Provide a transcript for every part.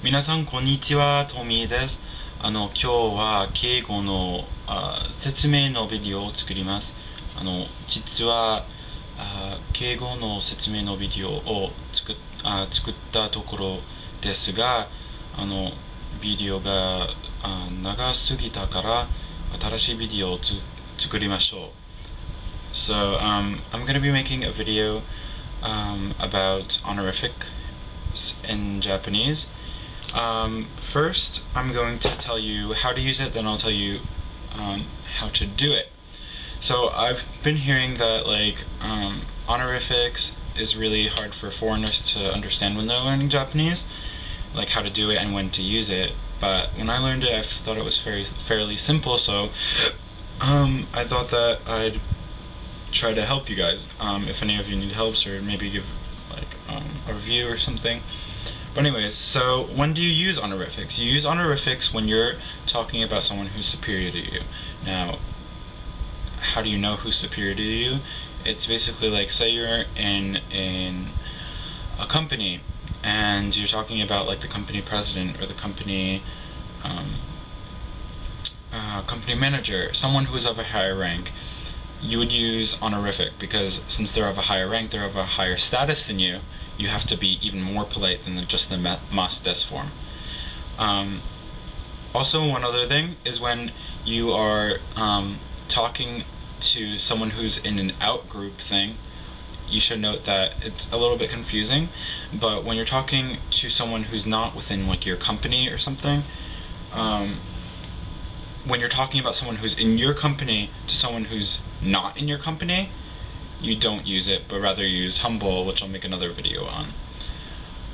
皆さんこんにちは、トミーです。今日は敬語の説明のビデオを作ります。実は敬語の説明のビデオを作ったところですが、ビデオが長すぎたから新しいビデオを作りましょう。So I'm going to be making a video about honorifics in Japanese. First, I'm going to tell you how to use it, then I'll tell you how to do it. So I've been hearing that honorifics is really hard for foreigners to understand when they're learning Japanese, like how to do it and when to use it. But when I learned it, I thought it was fairly simple, so I thought that I'd try to help you guys if any of you need help, or maybe give a review or something. But anyways, so when do you use honorifics? You use honorifics when you're talking about someone who's superior to you. Now, how do you know who's superior to you? It's basically like, say you're in a company and you're talking about like the company president or the company company manager, someone who's of a higher rank. You would use honorific because since they're of a higher rank, they're of a higher status than you, you have to be even more polite than just the mas des form. Also, one other thing is when you are talking to someone who's in an out-group thing, you should note that it's a little bit confusing, but when you're talking to someone who's not within like your company or something, when you're talking about someone who's in your company to someone who's not in your company, you don't use it, but rather use humble, which I'll make another video on.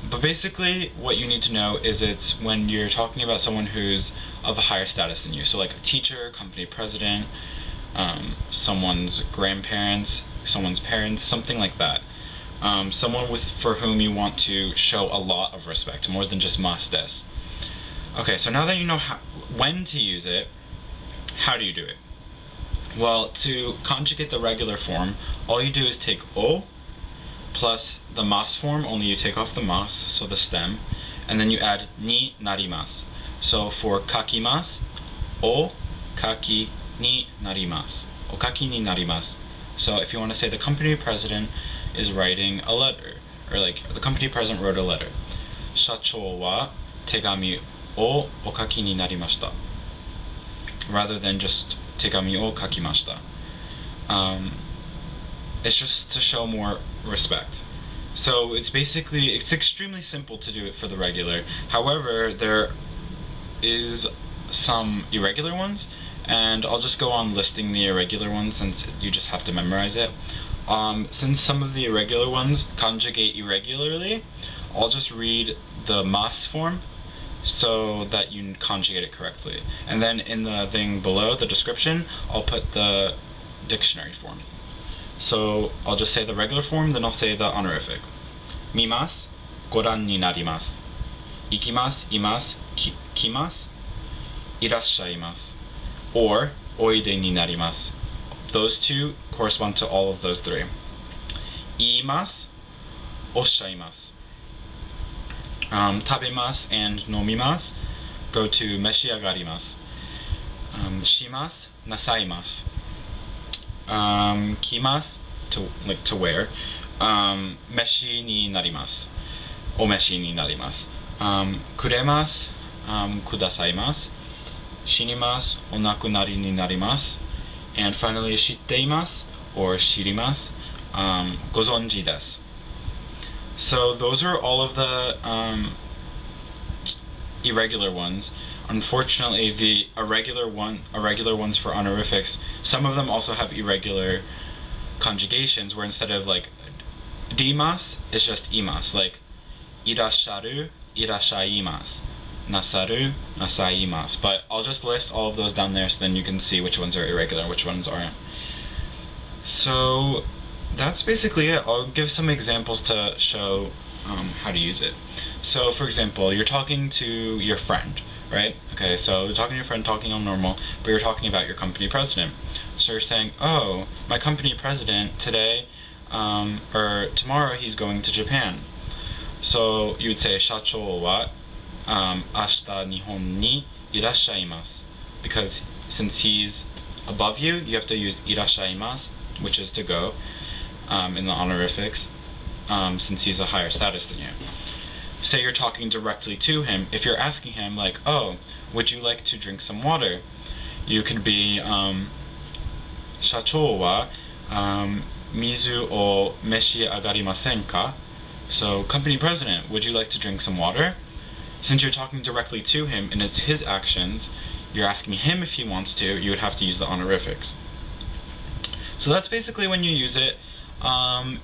But basically, what you need to know is it's when you're talking about someone who's of a higher status than you. So like a teacher, company president, someone's grandparents, someone's parents, something like that. Someone for whom you want to show a lot of respect, more than just mas des. Okay, so now that you know when to use it, how do you do it? Well, to conjugate the regular form, all you do is take o plus the mas form, only you take off the mas, so the stem, and then you add ni narimasu. So for kakimasu, o kaki ni narimasu. O kaki ni narimasu. So if you want to say the company president is writing a letter, or like the company president wrote a letter. Shachou wa tegami o okaki ni narimashita. Rather than just tegami o kakimashita. It's just to show more respect. So it's extremely simple to do it for the regular. However, there is some irregular ones, and I'll just go on listing the irregular ones since you just have to memorize it. Since some of the irregular ones conjugate irregularly, I'll just read the mas form so that you conjugate it correctly. And then in the thing below, the description, I'll put the dictionary form. So I'll just say the regular form, then I'll say the honorific. Mimasu, goran ni narimasu. Ikimasu, imasu, kimasu. Irashaimasu. Or oide ni narimasu. Those two correspond to all of those three. Iimasu, oshaimasu. Tabemasu and nomimasu go to meshiagarimasu. Shimasu, nasaimasu. Kimasu, to wear. Meshi ni narimasu. Omeshi ni narimasu. Kuremasu, kudasaimasu. Shinimasu, onakunari ni narimasu. And finally, shitteimasu or shirimasu, gozonji desu. So those are all of the irregular ones. Unfortunately, the irregular ones for honorifics, some of them also have irregular conjugations where instead of like rimasu, it's just imasu, like irasharu, irashaimasu, nasaru, nasaimasu. But I'll just list all of those down there so then you can see which ones are irregular and which ones aren't. So that's basically it. I'll give some examples to show how to use it. So for example, you're talking to your friend, right? Okay, so you're talking to your friend, talking on normal, but you're talking about your company president. So you're saying, oh, my company president today, or tomorrow he's going to Japan. So you would say, Shachou wa 明日日本にいらっしゃいます because since he's above you, you have to use いらっしゃいます which is to go in the honorifics since he's a higher status than you. Say you're talking directly to him. If you're asking him like, oh, would you like to drink some water? You could be 社長は水を召し上がりませんか? So, company president, would you like to drink some water? Since you're talking directly to him and it's his actions, you're asking him if he wants to, you would have to use the honorifics. So that's basically when you use it.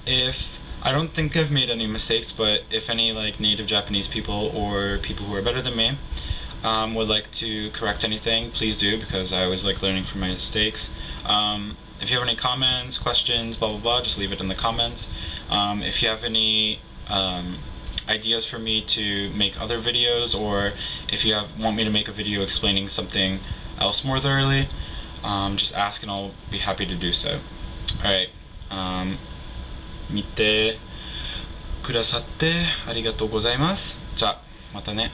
If I don't think I've made any mistakes, but if any like native Japanese people or people who are better than me would like to correct anything, please do, because I always like learning from my mistakes. If you have any comments, questions, blah blah blah, just leave it in the comments. If you have any ideas for me to make other videos, or if you want me to make a video explaining something else more thoroughly, just ask and I'll be happy to do so. Alright, 見てくださってありがとうございます。じゃあまたね。